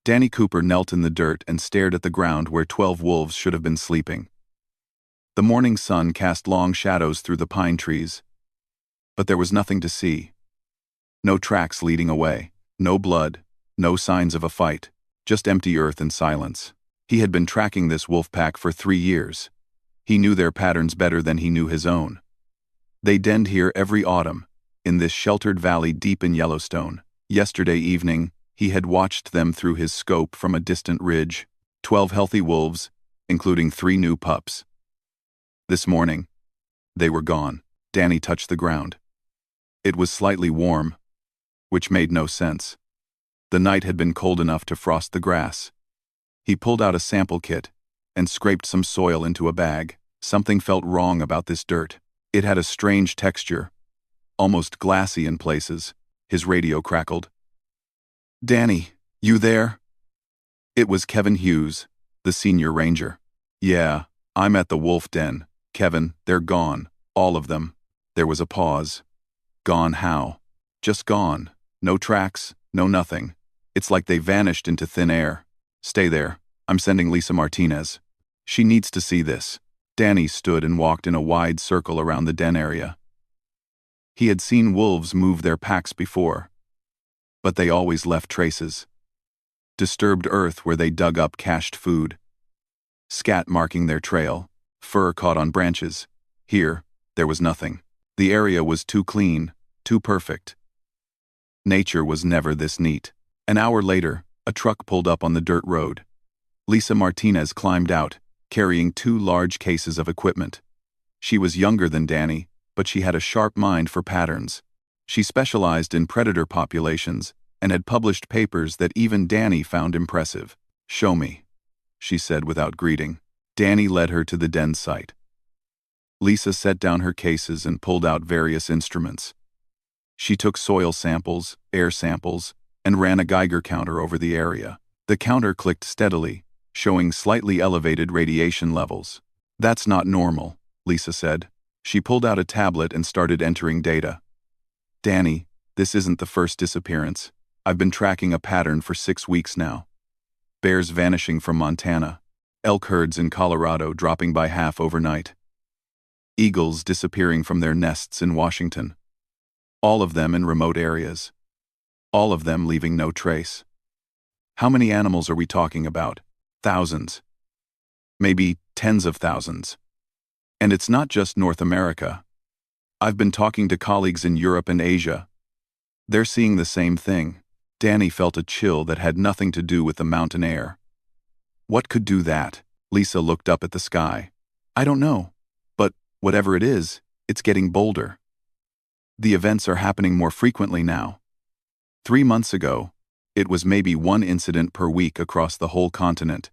Danny Cooper knelt in the dirt and stared at the ground where 12 wolves should have been sleeping. The morning sun cast long shadows through the pine trees, but there was nothing to see. No tracks leading away, no blood, no signs of a fight, just empty earth and silence. He had been tracking this wolf pack for 3 years. He knew their patterns better than he knew his own. They denned here every autumn, in this sheltered valley deep in Yellowstone. Yesterday evening, he had watched them through his scope from a distant ridge, 12 healthy wolves, including 3 new pups. This morning, they were gone. Danny touched the ground. It was slightly warm, which made no sense. The night had been cold enough to frost the grass. He pulled out a sample kit and scraped some soil into a bag. Something felt wrong about this dirt. It had a strange texture, almost glassy in places. His radio crackled. "Danny, you there?" It was Kevin Hughes, the senior ranger. "Yeah, I'm at the wolf den. Kevin, they're gone. All of them." There was a pause. "Gone how?" "Just gone. No tracks, no nothing. It's like they vanished into thin air." "Stay there. I'm sending Lisa Martinez. She needs to see this." Danny stood and walked in a wide circle around the den area. He had seen wolves move their packs before, but they always left traces. Disturbed earth where they dug up cached food. Scat marking their trail, fur caught on branches. Here, there was nothing. The area was too clean, too perfect. Nature was never this neat. An hour later, a truck pulled up on the dirt road. Lisa Martinez climbed out, carrying 2 large cases of equipment. She was younger than Danny, but she had a sharp mind for patterns. She specialized in predator populations and had published papers that even Danny found impressive. "Show me," she said without greeting. Danny led her to the den site. Lisa set down her cases and pulled out various instruments. She took soil samples, air samples, and ran a Geiger counter over the area. The counter clicked steadily, showing slightly elevated radiation levels. "That's not normal," Lisa said. She pulled out a tablet and started entering data. "Danny, this isn't the first disappearance. I've been tracking a pattern for 6 weeks now. Bears vanishing from Montana. Elk herds in Colorado dropping by half overnight. Eagles disappearing from their nests in Washington. All of them in remote areas. All of them leaving no trace. How many animals are we talking about? Thousands. Maybe tens of thousands. And it's not just North America. I've been talking to colleagues in Europe and Asia. They're seeing the same thing." Danny felt a chill that had nothing to do with the mountain air. "What could do that?" Lisa looked up at the sky. "I don't know. But whatever it is, it's getting bolder. The events are happening more frequently now. 3 months ago, it was maybe 1 incident per week across the whole continent.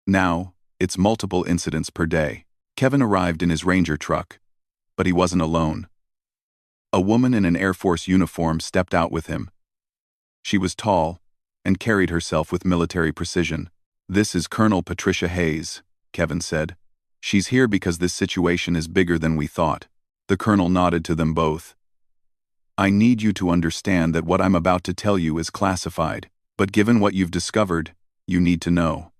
Now, it's multiple incidents per day." Kevin arrived in his ranger truck, but he wasn't alone. A woman in an Air Force uniform stepped out with him. She was tall and carried herself with military precision. "This is Colonel Patricia Hayes," Kevin said. "She's here because this situation is bigger than we thought." The colonel nodded to them both. "I need you to understand that what I'm about to tell you is classified, but given what you've discovered, you need to know."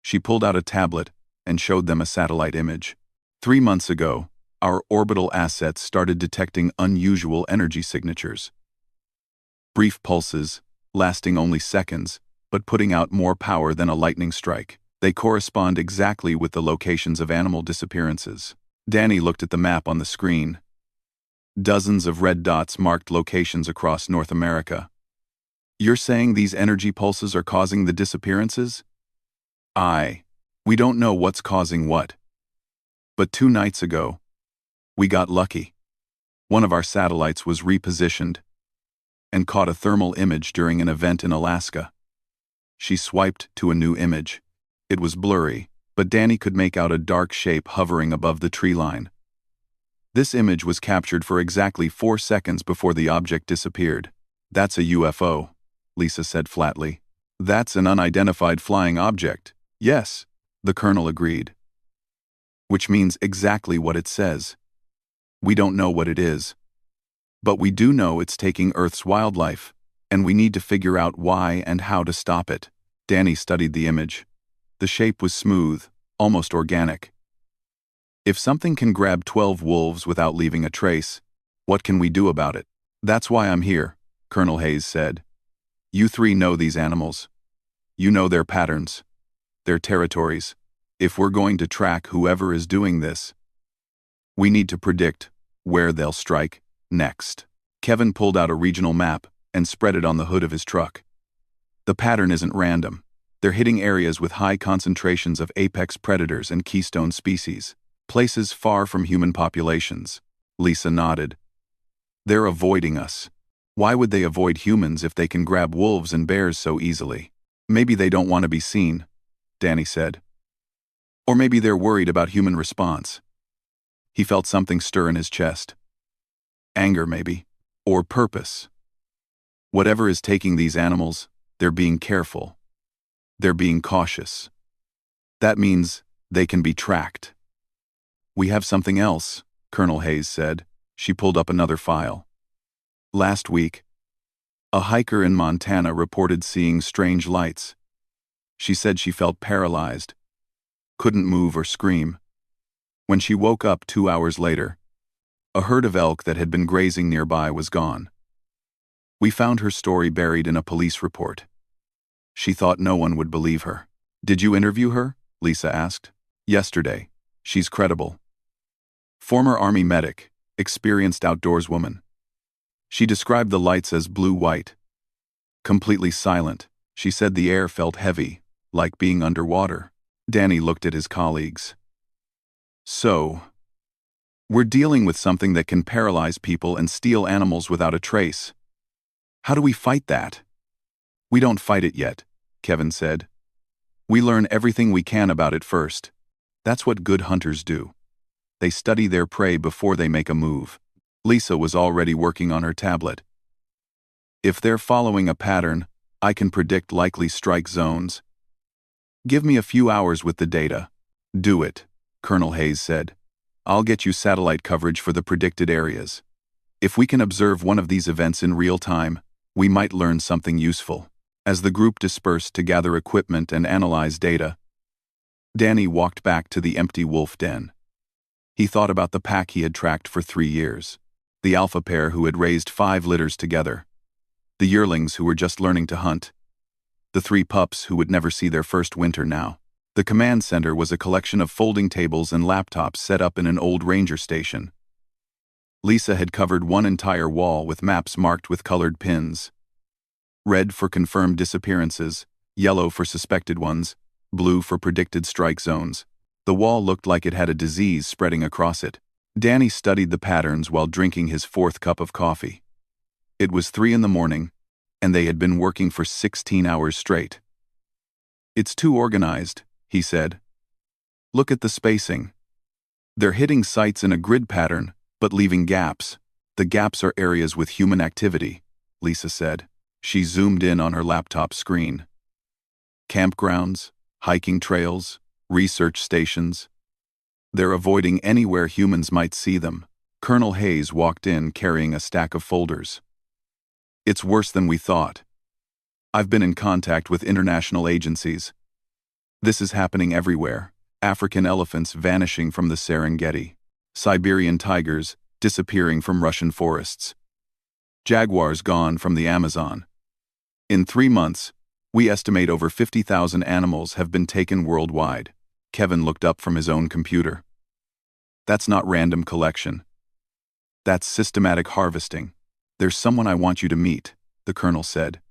She pulled out a tablet and showed them a satellite image. 3 months ago, our orbital assets started detecting unusual energy signatures. Brief pulses, lasting only seconds, but putting out more power than a lightning strike. They correspond exactly with the locations of animal disappearances. Danny looked at the map on the screen. Dozens of red dots marked locations across North America. "You're saying these energy pulses are causing the disappearances?" "Aye. We don't know what's causing what. But 2 nights ago, we got lucky. One of our satellites was repositioned and caught a thermal image during an event in Alaska." She swiped to a new image. It was blurry, but Danny could make out a dark shape hovering above the tree line. This image was captured for exactly 4 seconds before the object disappeared. "That's a UFO," Lisa said flatly. "That's an unidentified flying object." "Yes," the colonel agreed. "Which means exactly what it says. We don't know what it is. But we do know it's taking Earth's wildlife, And we need to figure out why and how to stop it. Danny studied the image. The shape was smooth, almost organic. If something can grab 12 wolves without leaving a trace, what can we do about it? That's why I'm here, Colonel Hayes said. You three know these animals. You know their patterns, their territories. If we're going to track whoever is doing this, we need to predict where they'll strike next. Kevin pulled out a regional map and spread it on the hood of his truck. The pattern isn't random. They're hitting areas with high concentrations of apex predators and keystone species, places far from human populations. Lisa nodded. They're avoiding us. Why would they avoid humans if they can grab wolves and bears so easily? Maybe they don't want to be seen, Danny said. Or maybe they're worried about human response. He felt something stir in his chest. Anger, maybe. Or purpose. Whatever is taking these animals, they're being careful. They're being cautious. That means they can be tracked. We have something else, Colonel Hayes said. She pulled up another file. Last week, a hiker in Montana reported seeing strange lights. She said she felt paralyzed, couldn't move or scream. When she woke up 2 hours later, a herd of elk that had been grazing nearby was gone. We found her story buried in a police report. She thought no one would believe her. Did you interview her? Lisa asked. Yesterday. She's credible. Former Army medic, experienced outdoorswoman. She described the lights as blue-white. Completely silent, she said the air felt heavy, like being underwater. Danny looked at his colleagues. So, we're dealing with something that can paralyze people and steal animals without a trace. How do we fight that? We don't fight it yet, Kevin said. We learn everything we can about it first. That's what good hunters do. They study their prey before they make a move. Lisa was already working on her tablet. If they're following a pattern, I can predict likely strike zones. Give me a few hours with the data. Do it, Colonel Hayes said. I'll get you satellite coverage for the predicted areas. If we can observe one of these events in real time, we might learn something useful. As the group dispersed to gather equipment and analyze data, Danny walked back to the empty wolf den. He thought about the pack he had tracked for 3 years. The alpha pair who had raised 5 litters together. The yearlings who were just learning to hunt. The 3 pups who would never see their first winter now. The command center was a collection of folding tables and laptops set up in an old ranger station. Lisa had covered one entire wall with maps marked with colored pins. Red for confirmed disappearances, yellow for suspected ones, blue for predicted strike zones. The wall looked like it had a disease spreading across it. Danny studied the patterns while drinking his 4th cup of coffee. It was 3 a.m, and they had been working for 16 hours straight. It's too organized, he said. Look at the spacing. They're hitting sites in a grid pattern, but leaving gaps. The gaps are areas with human activity, Lisa said. She zoomed in on her laptop screen. Campgrounds, hiking trails, research stations. They're avoiding anywhere humans might see them. Colonel Hayes walked in carrying a stack of folders. It's worse than we thought. I've been in contact with international agencies. This is happening everywhere. African elephants vanishing from the Serengeti. Siberian tigers disappearing from Russian forests. Jaguars gone from the Amazon. In 3 months, we estimate over 50,000 animals have been taken worldwide. Kevin looked up from his own computer. That's not random collection. That's systematic harvesting. There's someone I want you to meet, the colonel said.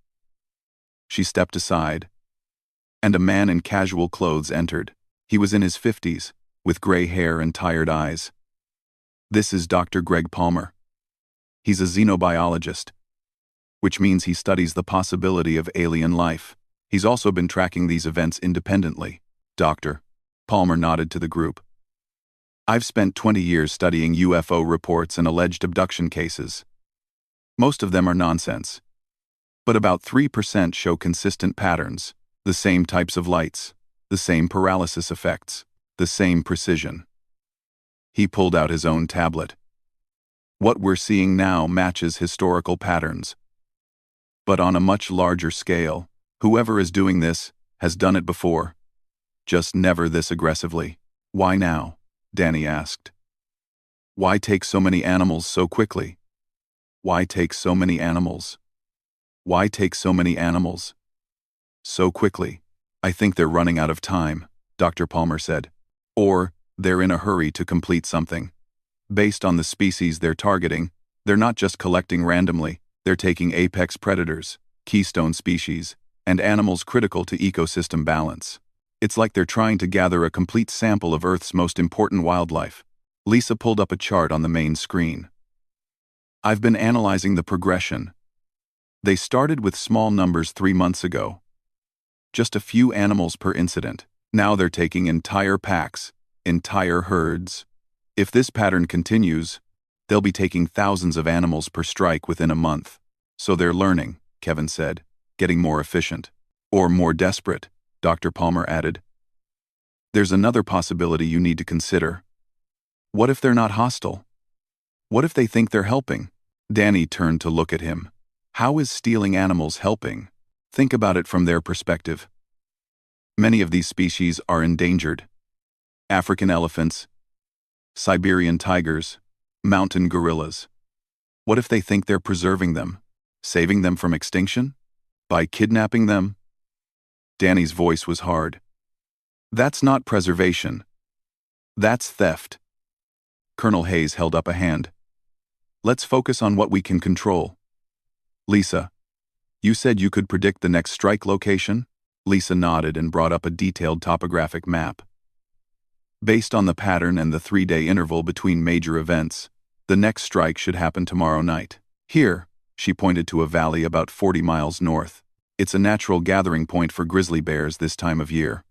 She stepped aside, and a man in casual clothes entered. He was in his 50s, with gray hair and tired eyes. This is Dr. Greg Palmer. He's a xenobiologist, which means he studies the possibility of alien life. He's also been tracking these events independently. Doctor, Palmer nodded to the group. I've spent 20 years studying UFO reports and alleged abduction cases. Most of them are nonsense. But about 3% show consistent patterns, the same types of lights, the same paralysis effects, the same precision. He pulled out his own tablet. What we're seeing now matches historical patterns. But on a much larger scale, whoever is doing this has done it before. Just never this aggressively. Why now? Danny asked. Why take so many animals so quickly? Why take so many animals? Why take so many animals? So quickly. I think they're running out of time, Dr. Palmer said. Or, they're in a hurry to complete something. Based on the species they're targeting, they're not just collecting randomly, they're taking apex predators, keystone species, and animals critical to ecosystem balance. It's like they're trying to gather a complete sample of Earth's most important wildlife. Lisa pulled up a chart on the main screen. I've been analyzing the progression. They started with small numbers 3 months ago. Just a few animals per incident. Now they're taking entire packs, entire herds. If this pattern continues, they'll be taking thousands of animals per strike within a month. So they're learning, Kevin said, getting more efficient. Or more desperate, Dr. Palmer added. There's another possibility you need to consider. What if they're not hostile? What if they think they're helping? Danny turned to look at him. How is stealing animals helping? Think about it from their perspective. Many of these species are endangered. African elephants, Siberian tigers, mountain gorillas. What if they think they're preserving them, saving them from extinction? By kidnapping them? Danny's voice was hard. That's not preservation. That's theft. Colonel Hayes held up a hand. Let's focus on what we can control. Lisa, you said you could predict the next strike location? Lisa nodded and brought up a detailed topographic map. Based on the pattern and the 3-day interval between major events, the next strike should happen tomorrow night. Here, she pointed to a valley about 40 miles north. It's a natural gathering point for grizzly bears this time of year.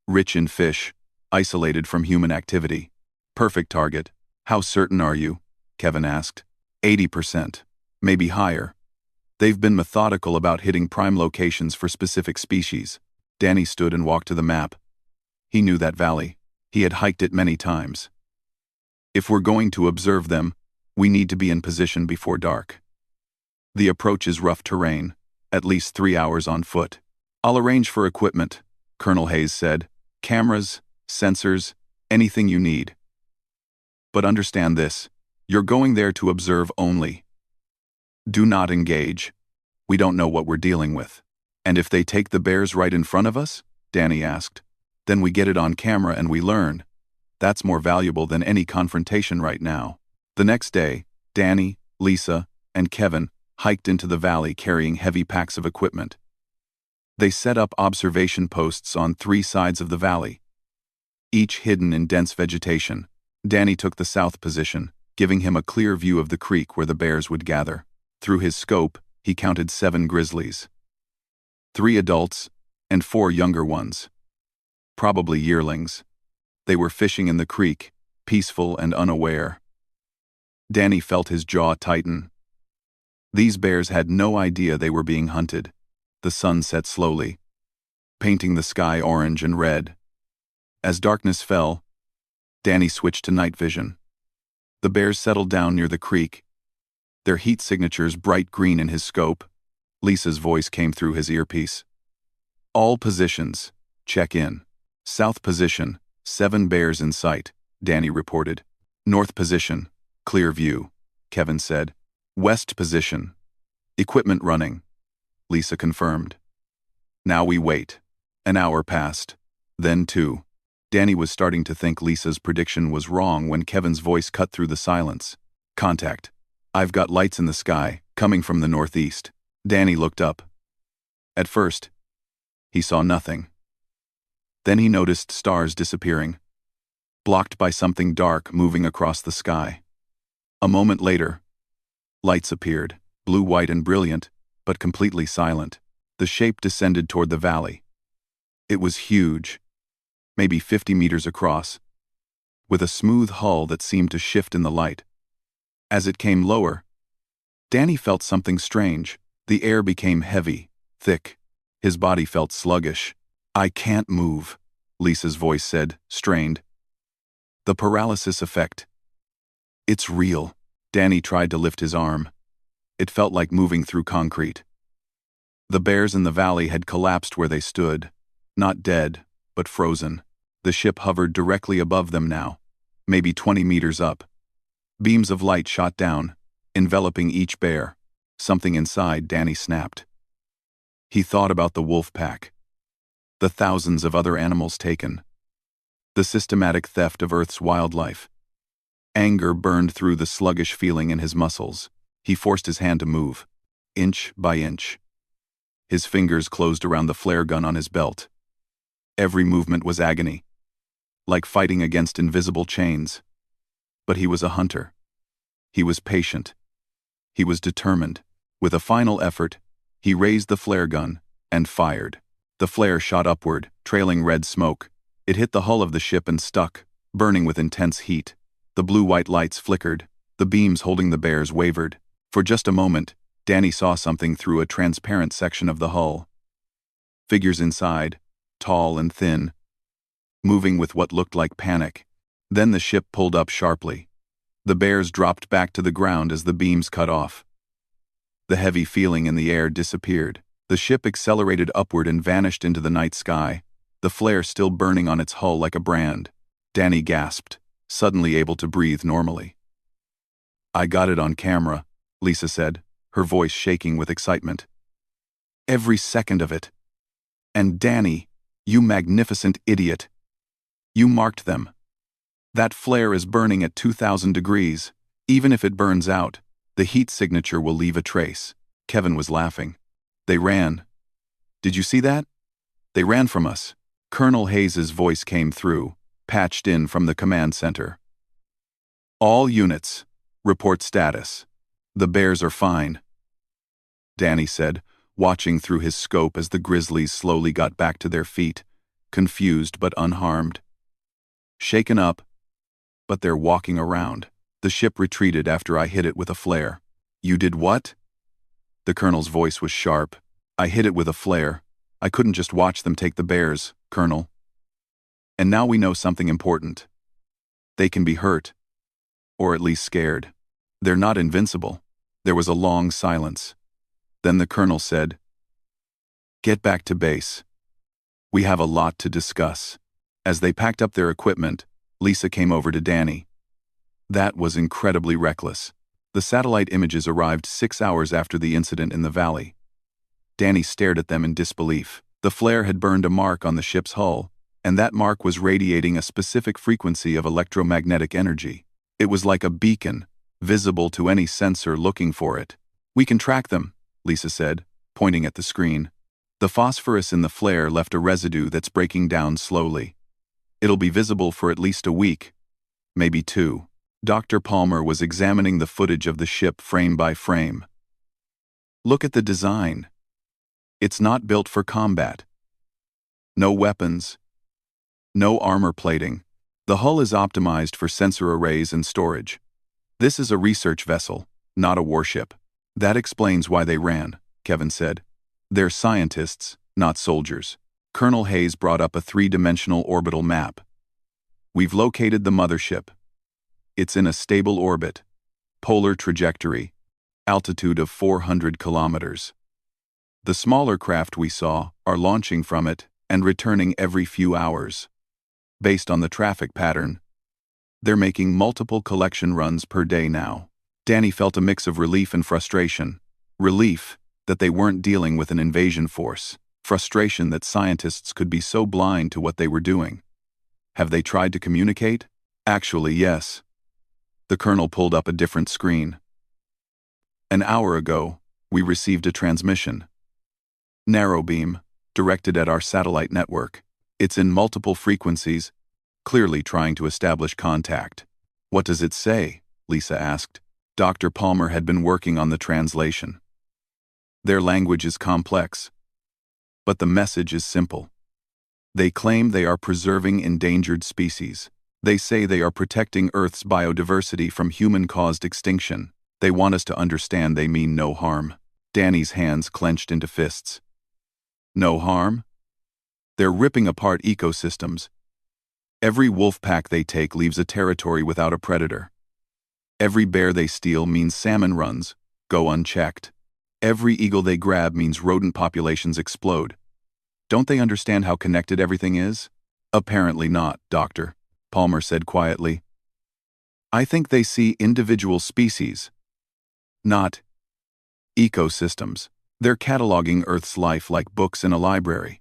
Rich in fish, isolated from human activity. Perfect target. How certain are you? Kevin asked. 80%. Maybe higher. They've been methodical about hitting prime locations for specific species. Danny stood and walked to the map. He knew that valley. He had hiked it many times. If we're going to observe them, we need to be in position before dark. The approach is rough terrain, at least 3 hours on foot. I'll arrange for equipment, Colonel Hayes said. Cameras, sensors, anything you need. But understand this, you're going there to observe only. Do not engage. We don't know what we're dealing with. And if they take the bears right in front of us? Danny asked. Then we get it on camera and we learn. That's more valuable than any confrontation right now. The next day, Danny, Lisa, and Kevin hiked into the valley carrying heavy packs of equipment. They set up observation posts on 3 sides of the valley, each hidden in dense vegetation. Danny took the south position, giving him a clear view of the creek where the bears would gather. Through his scope, he counted 7 grizzlies. 3 adults and 4 younger ones. Probably yearlings. They were fishing in the creek, peaceful and unaware. Danny felt his jaw tighten. These bears had no idea they were being hunted. The sun set slowly, painting the sky orange and red. As darkness fell, Danny switched to night vision. The bears settled down near the creek, their heat signatures bright green in his scope. Lisa's voice came through his earpiece. All positions, check in. South position, 7 bears in sight, Danny reported. North position, clear view, Kevin said. West position, equipment running, Lisa confirmed. Now we wait. An hour passed. Then 2. Danny was starting to think Lisa's prediction was wrong when Kevin's voice cut through the silence. Contact. I've got lights in the sky, coming from the northeast. Danny looked up. At first, he saw nothing. Then he noticed stars disappearing, blocked by something dark moving across the sky. A moment later, lights appeared, blue, white, and brilliant, but completely silent. The shape descended toward the valley. It was huge, maybe 50 meters across, with a smooth hull that seemed to shift in the light. As it came lower, Danny felt something strange. The air became heavy, thick. His body felt sluggish. I can't move, Lisa's voice said, strained. The paralysis effect. It's real. Danny tried to lift his arm. It felt like moving through concrete. The bears in the valley had collapsed where they stood, not dead, but frozen. The ship hovered directly above them now, maybe 20 meters up. Beams of light shot down, enveloping each bear. Something inside Danny snapped. He thought about the wolf pack, the thousands of other animals taken, the systematic theft of Earth's wildlife. Anger burned through the sluggish feeling in his muscles. He forced his hand to move, inch by inch. His fingers closed around the flare gun on his belt. Every movement was agony, like fighting against invisible chains. But he was a hunter. He was patient. He was determined. With a final effort, he raised the flare gun and fired. The flare shot upward, trailing red smoke. It hit the hull of the ship and stuck, burning with intense heat. The blue-white lights flickered. The beams holding the bears wavered. For just a moment, Danny saw something through a transparent section of the hull. Figures inside, tall and thin, moving with what looked like panic. Then the ship pulled up sharply. The bears dropped back to the ground as the beams cut off. The heavy feeling in the air disappeared. The ship accelerated upward and vanished into the night sky, the flare still burning on its hull like a brand. Danny gasped, suddenly able to breathe normally. "I got it on camera," Lisa said, her voice shaking with excitement. "Every second of it. And Danny, you magnificent idiot. You marked them. That flare is burning at 2,000 degrees. Even if it burns out, the heat signature will leave a trace." Kevin was laughing. "They ran. Did you see that? They ran from us." Colonel Hayes's voice came through, patched in from the command center. "All units, report status. The bears are fine," Danny said, watching through his scope as the grizzlies slowly got back to their feet, confused but unharmed. "Shaken up, but they're walking around. The ship retreated after I hit it with a flare." "You did what?" The colonel's voice was sharp. "I hit it with a flare. I couldn't just watch them take the bears, Colonel. And now we know something important. They can be hurt, or at least scared. They're not invincible." There was a long silence. Then the colonel said, "Get back to base. We have a lot to discuss." As they packed up their equipment, Lisa came over to Danny. "That was incredibly reckless." The satellite images arrived 6 hours after the incident in the valley. Danny stared at them in disbelief. The flare had burned a mark on the ship's hull, and that mark was radiating a specific frequency of electromagnetic energy. It was like a beacon, visible to any sensor looking for it. "We can track them," Lisa said, pointing at the screen. "The phosphorus in the flare left a residue that's breaking down slowly. It'll be visible for at least a week, maybe 2. Dr. Palmer was examining the footage of the ship frame by frame. "Look at the design. It's not built for combat. No weapons. No armor plating. The hull is optimized for sensor arrays and storage. This is a research vessel, not a warship." "That explains why they ran," Kevin said. "They're scientists, not soldiers." Colonel Hayes brought up a 3-dimensional orbital map. "We've located the mothership. It's in a stable orbit, polar trajectory, altitude of 400 kilometers. The smaller craft we saw are launching from it and returning every few hours. Based on the traffic pattern, they're making multiple collection runs per day now." Danny felt a mix of relief and frustration. Relief that they weren't dealing with an invasion force. Frustration that scientists could be so blind to what they were doing. "Have they tried to communicate?" "Actually, yes." The colonel pulled up a different screen. "An hour ago, we received a transmission. Narrow beam, directed at our satellite network. It's in multiple frequencies, clearly trying to establish contact." "What does it say?" Lisa asked. Dr. Palmer had been working on the translation. "Their language is complex, but the message is simple. They claim they are preserving endangered species. They say they are protecting Earth's biodiversity from human-caused extinction. They want us to understand they mean no harm." Danny's hands clenched into fists. "No harm? They're ripping apart ecosystems. Every wolf pack they take leaves a territory without a predator. Every bear they steal means salmon runs go unchecked. Every eagle they grab means rodent populations explode. Don't they understand how connected everything is? Apparently not, Doctor, Palmer said quietly. I think they see individual species, not ecosystems. They're cataloging Earth's life like books in a library,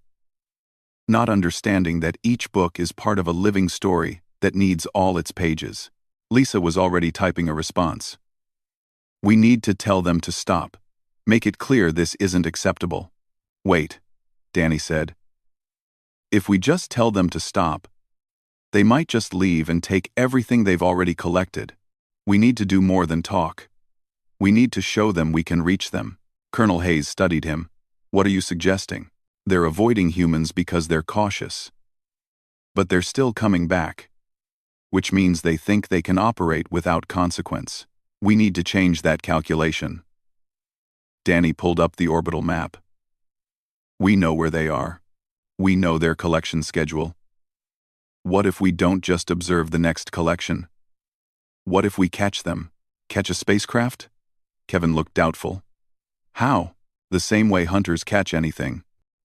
not understanding that each book is part of a living story that needs all its pages. Lisa was already typing a response. We need to tell them to stop. Make it clear this isn't acceptable. Wait, Danny said. If we just tell them to stop, they might just leave and take everything they've already collected. We need to do more than talk. We need to show them we can reach them. Colonel Hayes studied him. What are you suggesting? They're avoiding humans because they're cautious. But they're still coming back, which means they think they can operate without consequence. We need to change that calculation. Danny pulled up the orbital map. We know where they are. We know their collection schedule. What if we don't just observe the next collection? What if we catch them? Catch a spacecraft? Kevin looked doubtful. How? The same way hunters catch anything.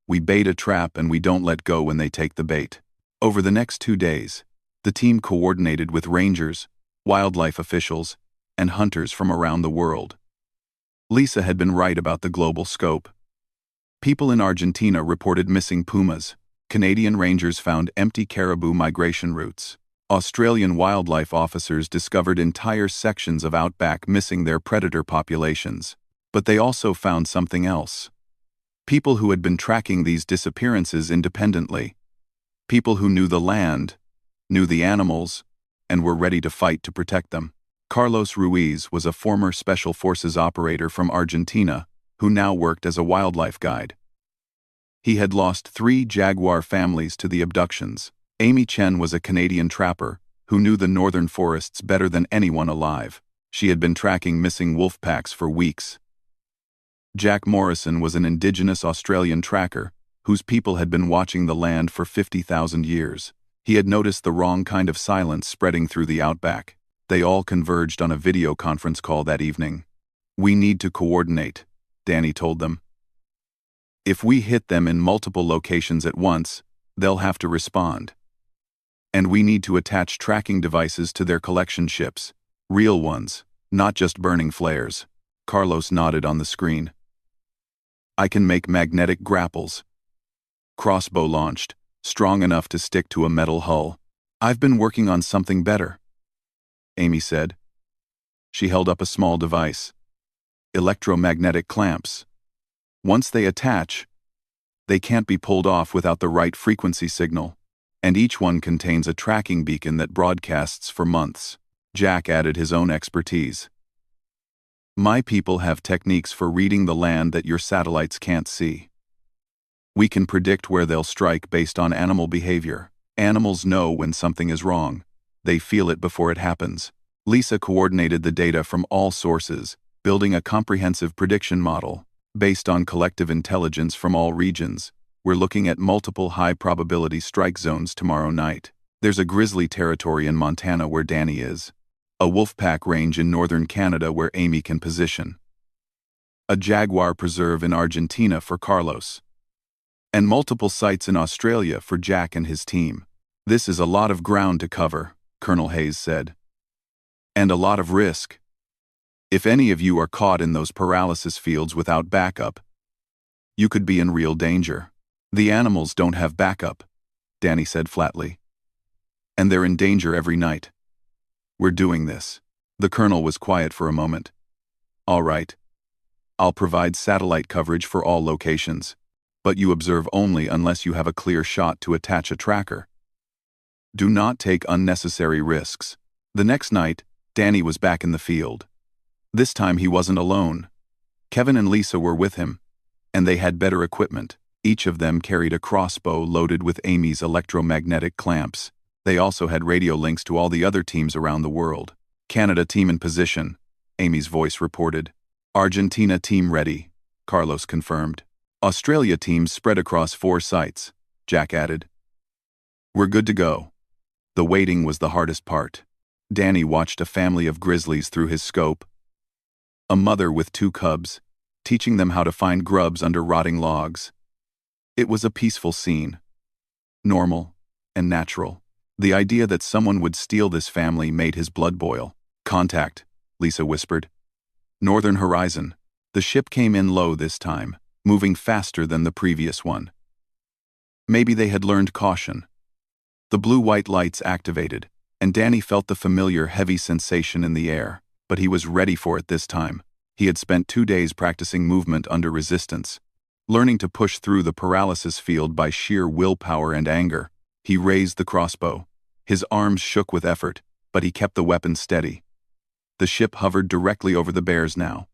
We bait a trap and we don't let go when they take the bait. Over the next 2 days, the team coordinated with rangers, wildlife officials, and hunters from around the world. Lisa had been right about the global scope. People in Argentina reported missing pumas. Canadian rangers found empty caribou migration routes. Australian wildlife officers discovered entire sections of outback missing their predator populations. But they also found something else. People who had been tracking these disappearances independently. People who knew the land, knew the animals, and were ready to fight to protect them. Carlos Ruiz was a former Special Forces operator from Argentina who now worked as a wildlife guide. He had lost 3 jaguar families to the abductions. Amy Chen was a Canadian trapper who knew the northern forests better than anyone alive. She had been tracking missing wolf packs for weeks. Jack Morrison was an indigenous Australian tracker whose people had been watching the land for 50,000 years. He had noticed the wrong kind of silence spreading through the outback. They all converged on a video conference call that evening. We need to coordinate, Danny told them. If we hit them in multiple locations at once, they'll have to respond. And we need to attach tracking devices to their collection ships. Real ones, not just burning flares. Carlos nodded on the screen. I can make magnetic grapples. Crossbow launched, strong enough to stick to a metal hull. I've been working on something better, Amy said. She held up a small device. Electromagnetic clamps. Once they attach, they can't be pulled off without the right frequency signal, and each one contains a tracking beacon that broadcasts for months. Jack added his own expertise. My people have techniques for reading the land that your satellites can't see. We can predict where they'll strike based on animal behavior. Animals know when something is wrong. They feel it before it happens. Lisa coordinated the data from all sources, building a comprehensive prediction model. Based on collective intelligence from all regions, we're looking at multiple high-probability strike zones tomorrow night. There's a grizzly territory in Montana where Danny is. A wolfpack range in northern Canada where Amy can position. A jaguar preserve in Argentina for Carlos. And multiple sites in Australia for Jack and his team. This is a lot of ground to cover, Colonel Hayes said. And a lot of risk. If any of you are caught in those paralysis fields without backup, you could be in real danger. The animals don't have backup, Danny said flatly. And they're in danger every night. We're doing this. The colonel was quiet for a moment. All right. I'll provide satellite coverage for all locations, but you observe only unless you have a clear shot to attach a tracker. Do not take unnecessary risks. The next night, Danny was back in the field. This time he wasn't alone. Kevin and Lisa were with him, and they had better equipment. Each of them carried a crossbow loaded with Amy's electromagnetic clamps. They also had radio links to all the other teams around the world. Canada team in position, Amy's voice reported. Argentina team ready, Carlos confirmed. Australia teams spread across 4 sites, Jack added. We're good to go. The waiting was the hardest part. Danny watched a family of grizzlies through his scope. A mother with 2 cubs, teaching them how to find grubs under rotting logs. It was a peaceful scene. Normal and natural. The idea that someone would steal this family made his blood boil. "Contact," Lisa whispered. "Northern horizon." The ship came in low this time, moving faster than the previous one. Maybe they had learned caution. The blue-white lights activated, and Danny felt the familiar heavy sensation in the air, but he was ready for it this time. He had spent 2 days practicing movement under resistance, learning to push through the paralysis field by sheer willpower and anger. He raised the crossbow. His arms shook with effort, but he kept the weapon steady. The ship hovered directly over the bears now.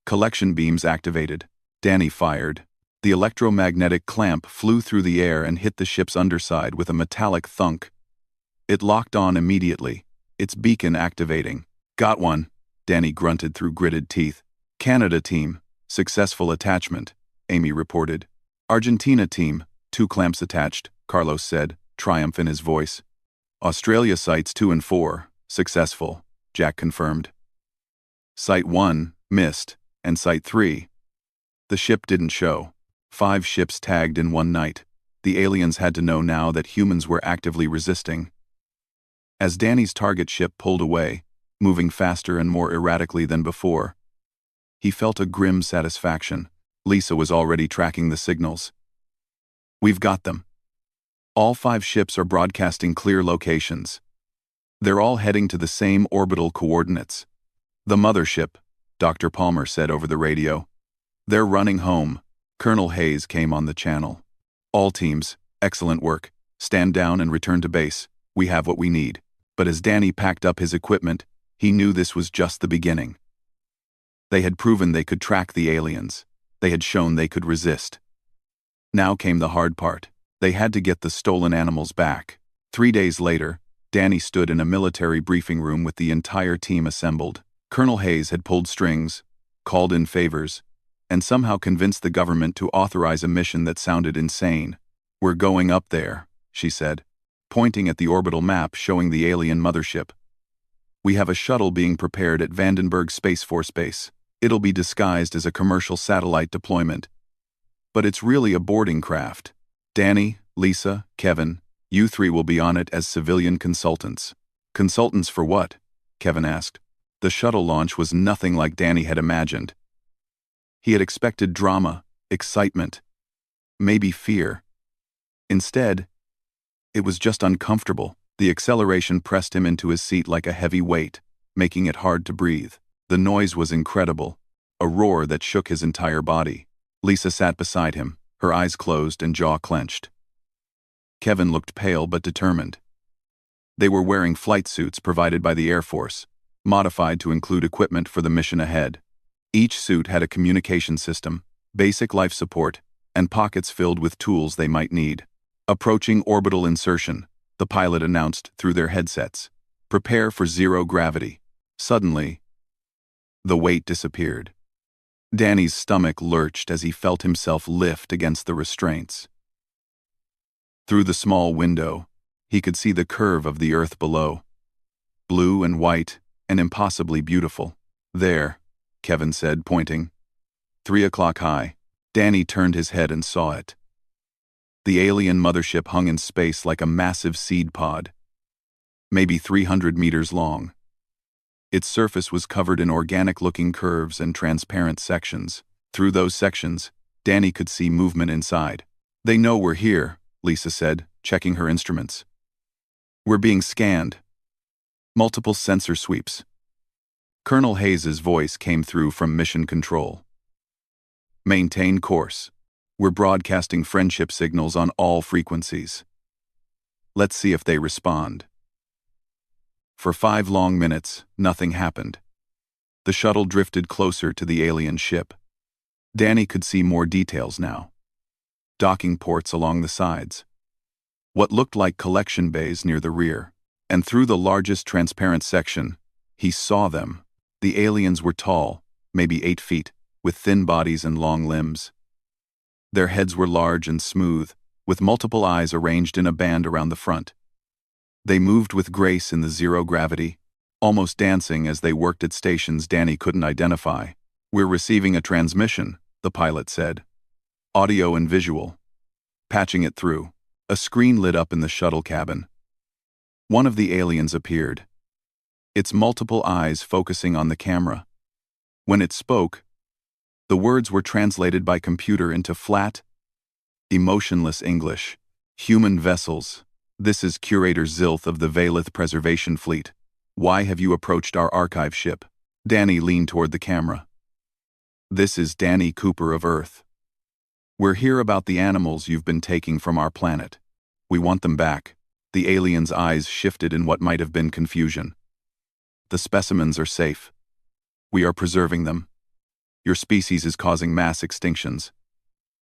Collection beams activated. Danny fired. The electromagnetic clamp flew through the air and hit the ship's underside with a metallic thunk. It locked on immediately, its beacon activating. "Got one," Danny grunted through gritted teeth. "Canada team, successful attachment," Amy reported. "Argentina team, 2 clamps attached," Carlos said, triumph in his voice. "Australia sites 2 and 4, successful," Jack confirmed. "Site 1, missed, and Site 3. The ship didn't show. 5 ships tagged in one night. The aliens had to know now that humans were actively resisting. As Danny's target ship pulled away, moving faster and more erratically than before, he felt a grim satisfaction. Lisa was already tracking the signals. "We've got them. All 5 ships are broadcasting clear locations. They're all heading to the same orbital coordinates. The mothership," Dr. Palmer said over the radio. "They're running home." Colonel Hayes came on the channel. "All teams, excellent work. Stand down and return to base. We have what we need." But as Danny packed up his equipment, he knew this was just the beginning. They had proven they could track the aliens. They had shown they could resist. Now came the hard part. They had to get the stolen animals back. 3 days later, Danny stood in a military briefing room with the entire team assembled. Colonel Hayes had pulled strings, called in favors, and somehow convinced the government to authorize a mission that sounded insane. "We're going up there," she said, pointing at the orbital map showing the alien mothership. "We have a shuttle being prepared at Vandenberg Space Force Base. It'll be disguised as a commercial satellite deployment. But it's really a boarding craft. Danny, Lisa, Kevin, you 3 will be on it as civilian consultants." "Consultants for what?" Kevin asked. The shuttle launch was nothing like Danny had imagined. He had expected drama, excitement, maybe fear. Instead, it was just uncomfortable. The acceleration pressed him into his seat like a heavy weight, making it hard to breathe. The noise was incredible, a roar that shook his entire body. Lisa sat beside him, her eyes closed and jaw clenched. Kevin looked pale but determined. They were wearing flight suits provided by the Air Force, modified to include equipment for the mission ahead. Each suit had a communication system, basic life support, and pockets filled with tools they might need. "Approaching orbital insertion," the pilot announced through their headsets. "Prepare for zero gravity." Suddenly, the weight disappeared. Danny's stomach lurched as he felt himself lift against the restraints. Through the small window, he could see the curve of the earth below. Blue and white and impossibly beautiful. "There," Kevin said, pointing. 3 o'clock high. Danny turned his head and saw it. The alien mothership hung in space like a massive seed pod, maybe 300 meters long. Its surface was covered in organic-looking curves and transparent sections. Through those sections, Danny could see movement inside. "They know we're here," Lisa said, checking her instruments. "We're being scanned. Multiple sensor sweeps." Colonel Hayes's voice came through from Mission Control. "Maintain course. We're broadcasting friendship signals on all frequencies. Let's see if they respond." For 5 long minutes, nothing happened. The shuttle drifted closer to the alien ship. Danny could see more details now. Docking ports along the sides. What looked like collection bays near the rear. And through the largest transparent section, he saw them. The aliens were tall, maybe 8 feet, with thin bodies and long limbs. Their heads were large and smooth, with multiple eyes arranged in a band around the front. They moved with grace in the zero gravity, almost dancing as they worked at stations Danny couldn't identify. "We're receiving a transmission," the pilot said. "Audio and visual." Patching it through, a screen lit up in the shuttle cabin. One of the aliens appeared, its multiple eyes focusing on the camera. When it spoke, the words were translated by computer into flat, emotionless English. "Human vessels. This is Curator Zilth of the Valith Preservation Fleet. Why have you approached our archive ship?" Danny leaned toward the camera. "This is Danny Cooper of Earth. We're here about the animals you've been taking from our planet. We want them back." The alien's eyes shifted in what might have been confusion. "The specimens are safe. We are preserving them. Your species is causing mass extinctions.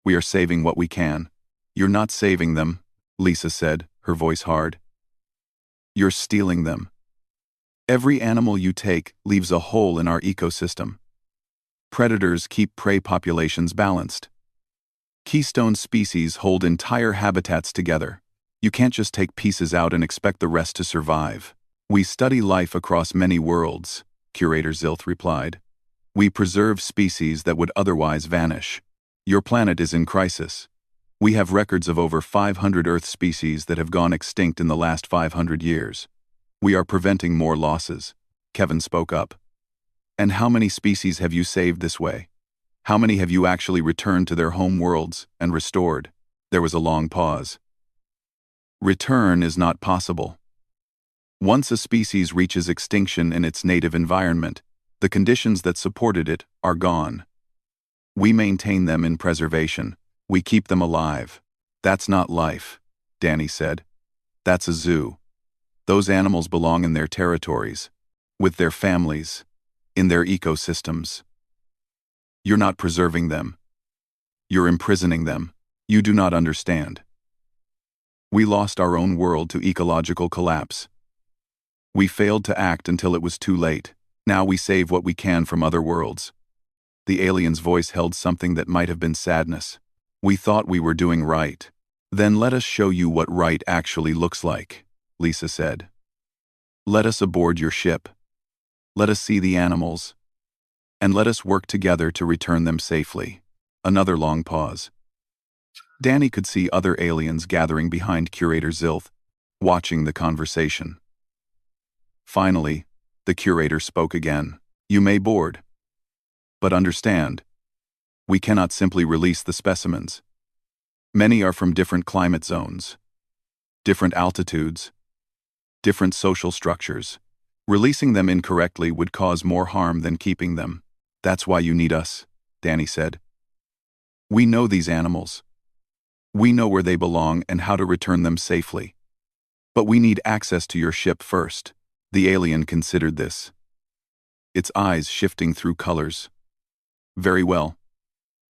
We are saving what we can." "You're not saving them," Lisa said, her voice hard. "You're stealing them. Every animal you take leaves a hole in our ecosystem. Predators keep prey populations balanced. Keystone species hold entire habitats together. You can't just take pieces out and expect the rest to survive." "We study life across many worlds," Curator Zilth replied. "We preserve species that would otherwise vanish. Your planet is in crisis. We have records of over 500 Earth species that have gone extinct in the last 500 years. We are preventing more losses." Kevin spoke up. "And how many species have you saved this way? How many have you actually returned to their home worlds and restored?" There was a long pause. "Return is not possible. Once a species reaches extinction in its native environment, the conditions that supported it are gone. We maintain them in preservation. We keep them alive. That's not life," Danny said. "That's a zoo. Those animals belong in their territories, with their families, in their ecosystems. You're not preserving them. You're imprisoning them. You do not understand. We lost our own world to ecological collapse. We failed to act until it was too late. Now we save what we can from other worlds." The alien's voice held something that might have been sadness. "We thought we were doing right. Then let us show you what right actually looks like," Lisa said. "Let us aboard your ship. Let us see the animals. And let us work together to return them safely." Another long pause. Danny could see other aliens gathering behind Curator Zilth, watching the conversation. Finally, the curator spoke again. "You may board. But understand, we cannot simply release the specimens. Many are from different climate zones, different altitudes, different social structures. Releasing them incorrectly would cause more harm than keeping them. That's why you need us," Danny said. "We know these animals. We know where they belong and how to return them safely. But we need access to your ship first." The alien considered this, its eyes shifting through colors. "Very well.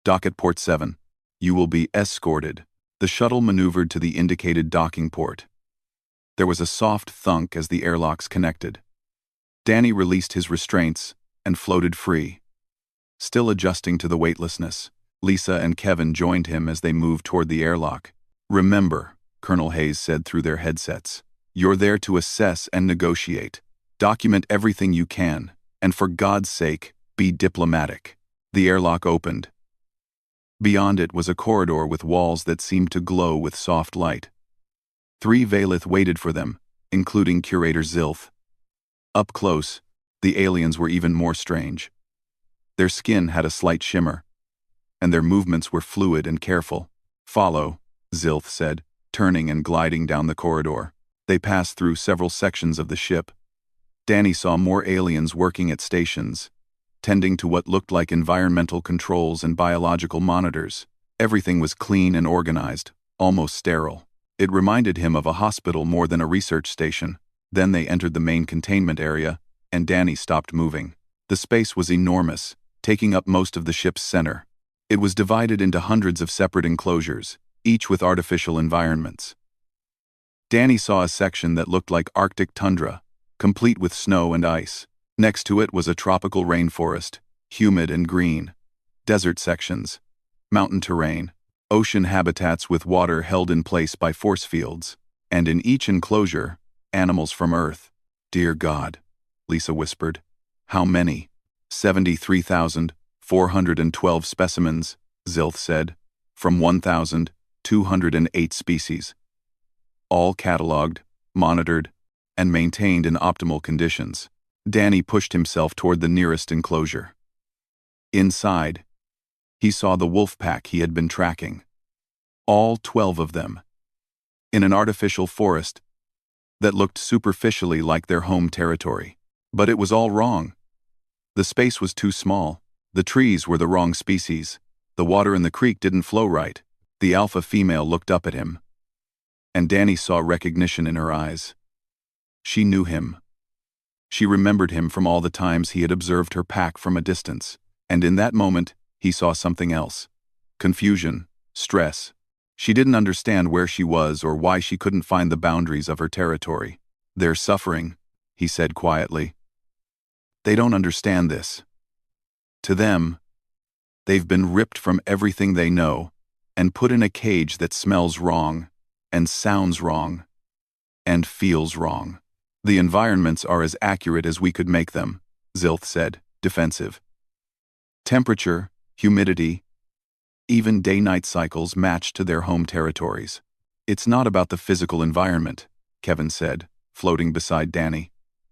Dock at Port 7. You will be escorted." The shuttle maneuvered to the indicated docking port. There was a soft thunk as the airlocks connected. Danny released his restraints and floated free. Still adjusting to the weightlessness, Lisa and Kevin joined him as they moved toward the airlock. "Remember," Colonel Hayes said through their headsets, "you're there to assess and negotiate. Document everything you can, and for God's sake, be diplomatic." The airlock opened. Beyond it was a corridor with walls that seemed to glow with soft light. 3 Valith waited for them, including Curator Zilth. Up close, the aliens were even more strange. Their skin had a slight shimmer, and their movements were fluid and careful. "Follow," Zilth said, turning and gliding down the corridor. They passed through several sections of the ship. Danny saw more aliens working at stations, tending to what looked like environmental controls and biological monitors. Everything was clean and organized, almost sterile. It reminded him of a hospital more than a research station. Then they entered the main containment area, and Danny stopped moving. The space was enormous, taking up most of the ship's center. It was divided into hundreds of separate enclosures, each with artificial environments. Danny saw a section that looked like Arctic tundra, complete with snow and ice. Next to it was a tropical rainforest, humid and green. Desert sections, mountain terrain, ocean habitats with water held in place by force fields, and in each enclosure, animals from Earth. "Dear God," Lisa whispered. "How many?" 73,000, 412 specimens, Zilth said, from 1,208 species. All catalogued, monitored, and maintained in optimal conditions. Danny pushed himself toward the nearest enclosure. Inside, he saw the wolf pack he had been tracking. All 12 of them. In an artificial forest that looked superficially like their home territory. But it was all wrong. The space was too small. The trees were the wrong species. The water in the creek didn't flow right. The alpha female looked up at him. And Danny saw recognition in her eyes. She knew him. She remembered him from all the times he had observed her pack from a distance. And in that moment, he saw something else. Confusion, stress. She didn't understand where she was or why she couldn't find the boundaries of her territory. They're suffering, he said quietly. They don't understand this. To them, they've been ripped from everything they know and put in a cage that smells wrong and sounds wrong and feels wrong. The environments are as accurate as we could make them, Zilth said, defensive. Temperature, humidity, even day-night cycles match to their home territories. It's not about the physical environment, Kevin said, floating beside Danny.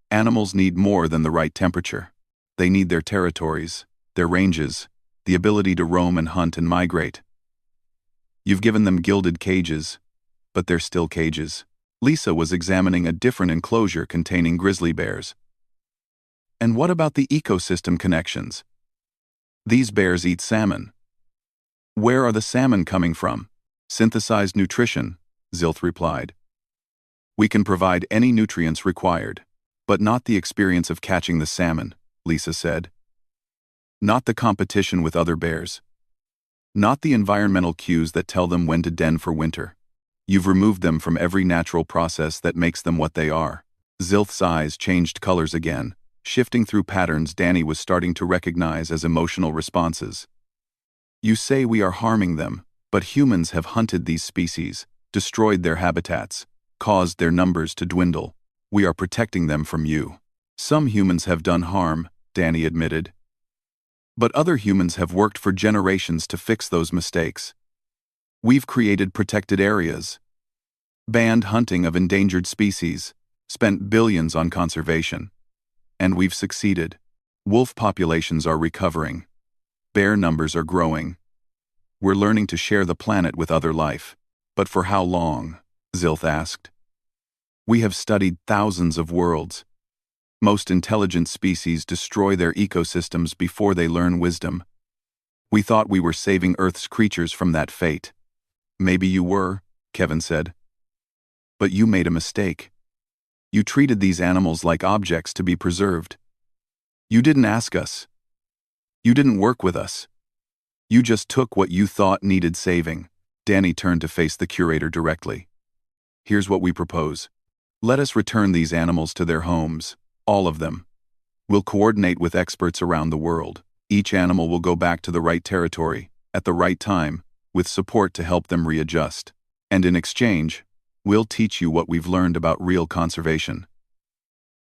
Animals need more than the right temperature. They need their territories, their ranges, the ability to roam and hunt and migrate. You've given them gilded cages, but they're still cages. Lisa was examining a different enclosure containing grizzly bears. And what about the ecosystem connections? These bears eat salmon. Where are the salmon coming from? Synthesized nutrition, Zilth replied. We can provide any nutrients required, but not the experience of catching the salmon, Lisa said. Not the competition with other bears. Not the environmental cues that tell them when to den for winter. You've removed them from every natural process that makes them what they are. Zilth's eyes changed colors again, shifting through patterns Danny was starting to recognize as emotional responses. You say we are harming them, but humans have hunted these species, destroyed their habitats, caused their numbers to dwindle. We are protecting them from you. Some humans have done harm, Danny admitted. But other humans have worked for generations to fix those mistakes. We've created protected areas, banned hunting of endangered species, spent billions on conservation. And we've succeeded. Wolf populations are recovering. Bear numbers are growing. We're learning to share the planet with other life. But for how long? Zilth asked. We have studied thousands of worlds. Most intelligent species destroy their ecosystems before they learn wisdom. We thought we were saving Earth's creatures from that fate. Maybe you were, Kevin said. But you made a mistake. You treated these animals like objects to be preserved. You didn't ask us. You didn't work with us. You just took what you thought needed saving. Danny turned to face the curator directly. Here's what we propose. Let us return these animals to their homes, all of them. We'll coordinate with experts around the world. Each animal will go back to the right territory, at the right time, with support to help them readjust. And in exchange, we'll teach you what we've learned about real conservation.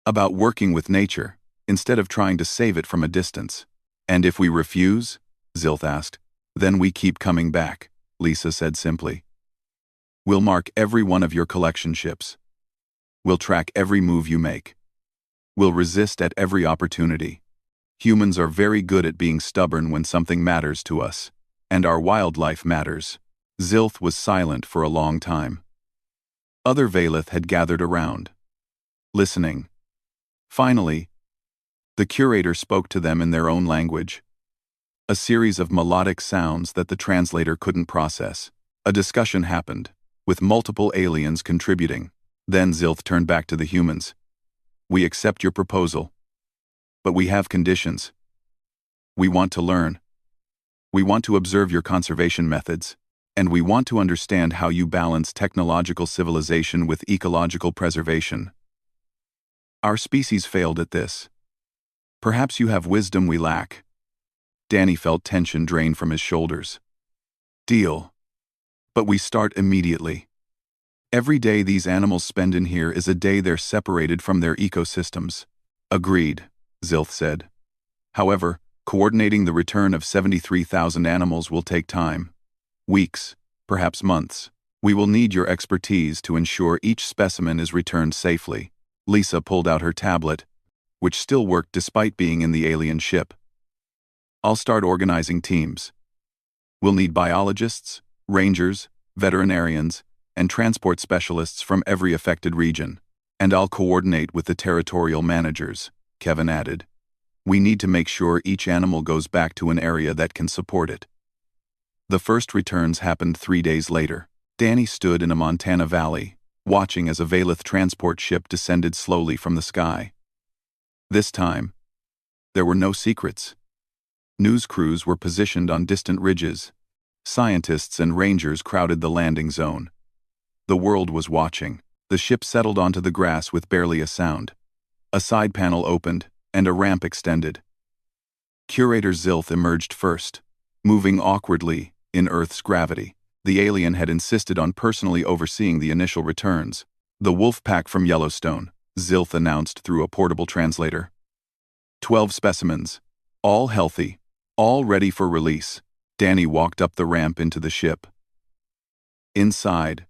About working with nature, instead of trying to save it from a distance. And if we refuse? Zilth asked. Then we keep coming back, Lisa said simply. We'll mark every one of your collection ships. We'll track every move you make. We'll resist at every opportunity. Humans are very good at being stubborn when something matters to us. And our wildlife matters. Zilth was silent for a long time. Other Valeth had gathered around, listening. Finally, the curator spoke to them in their own language. A series of melodic sounds that the translator couldn't process. A discussion happened, with multiple aliens contributing. Then Zilth turned back to the humans. We accept your proposal. But we have conditions. We want to learn. We want to observe your conservation methods. And we want to understand how you balance technological civilization with ecological preservation. Our species failed at this. Perhaps you have wisdom we lack. Danny felt tension drain from his shoulders. Deal. But we start immediately. Every day these animals spend in here is a day they're separated from their ecosystems. Agreed, Zilth said. However, Coordinating the return of 73,000 animals will take time. Weeks, perhaps months. We will need your expertise to ensure each specimen is returned safely. Lisa pulled out her tablet, which still worked despite being in the alien ship. I'll start organizing teams. We'll need biologists, rangers, veterinarians, and transport specialists from every affected region. And I'll coordinate with the territorial managers, Kevin added. We need to make sure each animal goes back to an area that can support it. The first returns happened 3 days later. Danny stood in a Montana valley, watching as a Valeth transport ship descended slowly from the sky. This time, there were no secrets. News crews were positioned on distant ridges. Scientists and rangers crowded the landing zone. The world was watching. The ship settled onto the grass with barely a sound. A side panel opened, and a ramp extended. Curator Zilth emerged first, moving awkwardly in Earth's gravity. The alien had insisted on personally overseeing the initial returns. The wolf pack from Yellowstone, Zilth announced through a portable translator. 12 specimens, all healthy, all ready for release. Danny walked up the ramp into the ship. Inside,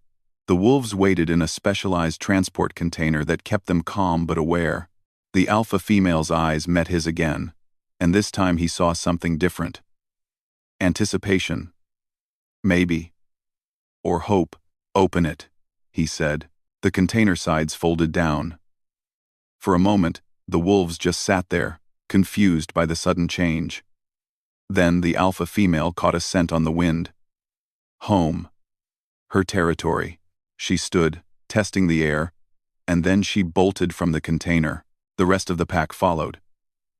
the wolves waited in a specialized transport container that kept them calm but aware. The alpha female's eyes met his again, and this time he saw something different. Anticipation. Maybe. Or hope. Open it, he said. The container sides folded down. For a moment, the wolves just sat there, confused by the sudden change. Then the alpha female caught a scent on the wind. Home. Her territory. She stood, testing the air, and then she bolted from the container. The rest of the pack followed.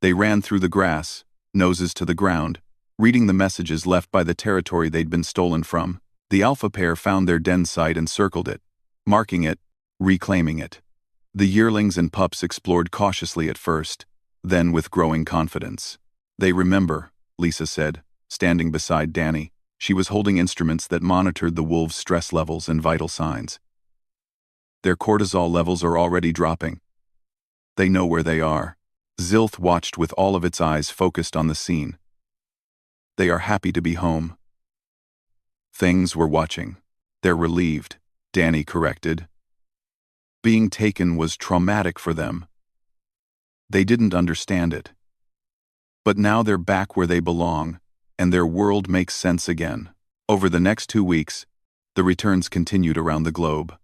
They ran through the grass, noses to the ground, reading the messages left by the territory they'd been stolen from. The alpha pair found their den site and circled it, marking it, reclaiming it. The yearlings and pups explored cautiously at first, then with growing confidence. They remember, Lisa said, standing beside Danny. She was holding instruments that monitored the wolves' stress levels and vital signs. Their cortisol levels are already dropping. They know where they are. Zilth watched with all of its eyes focused on the scene. They are happy to be home. Things were watching. They're relieved, Danny corrected. Being taken was traumatic for them. They didn't understand it. But now they're back where they belong, and their world makes sense again. Over the next 2 weeks, the returns continued around the globe.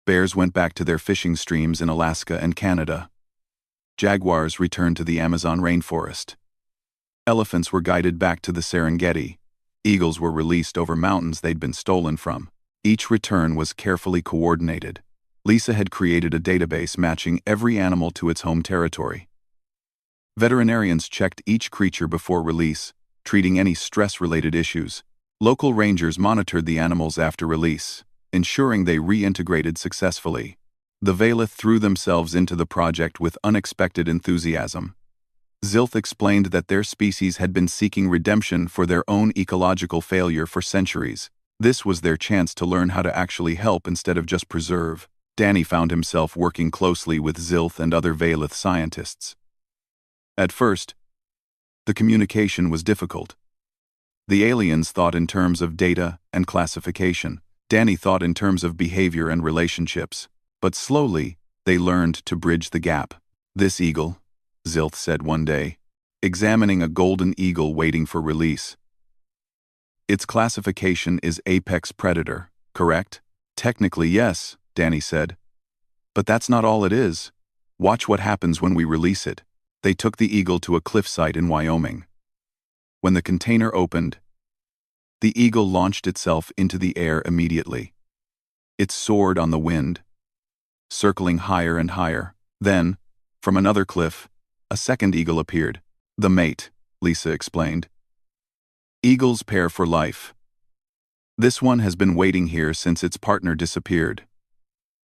Bears went back to their fishing streams in Alaska and Canada. Jaguars returned to the Amazon rainforest. Elephants were guided back to the Serengeti. Eagles were released over mountains they'd been stolen from. Each return was carefully coordinated. Lisa had created a database matching every animal to its home territory. Veterinarians checked each creature before release, treating any stress-related issues. Local rangers monitored the animals after release, ensuring they reintegrated successfully. The Valeth threw themselves into the project with unexpected enthusiasm. Zilth explained that their species had been seeking redemption for their own ecological failure for centuries. This was their chance to learn how to actually help instead of just preserve. Danny found himself working closely with Zilth and other Valeth scientists. At first, the communication was difficult. The aliens thought in terms of data and classification. Danny thought in terms of behavior and relationships. But slowly, they learned to bridge the gap. This eagle, Zilth said one day, examining a golden eagle waiting for release. Its classification is apex predator, correct? Technically, yes, Danny said. But that's not all it is. Watch what happens when we release it. They took the eagle to a cliffsite in Wyoming. When the container opened, the eagle launched itself into the air immediately. It soared on the wind, circling higher and higher. Then, from another cliff, a second eagle appeared. The mate, Lisa explained. Eagles pair for life. This one has been waiting here since its partner disappeared.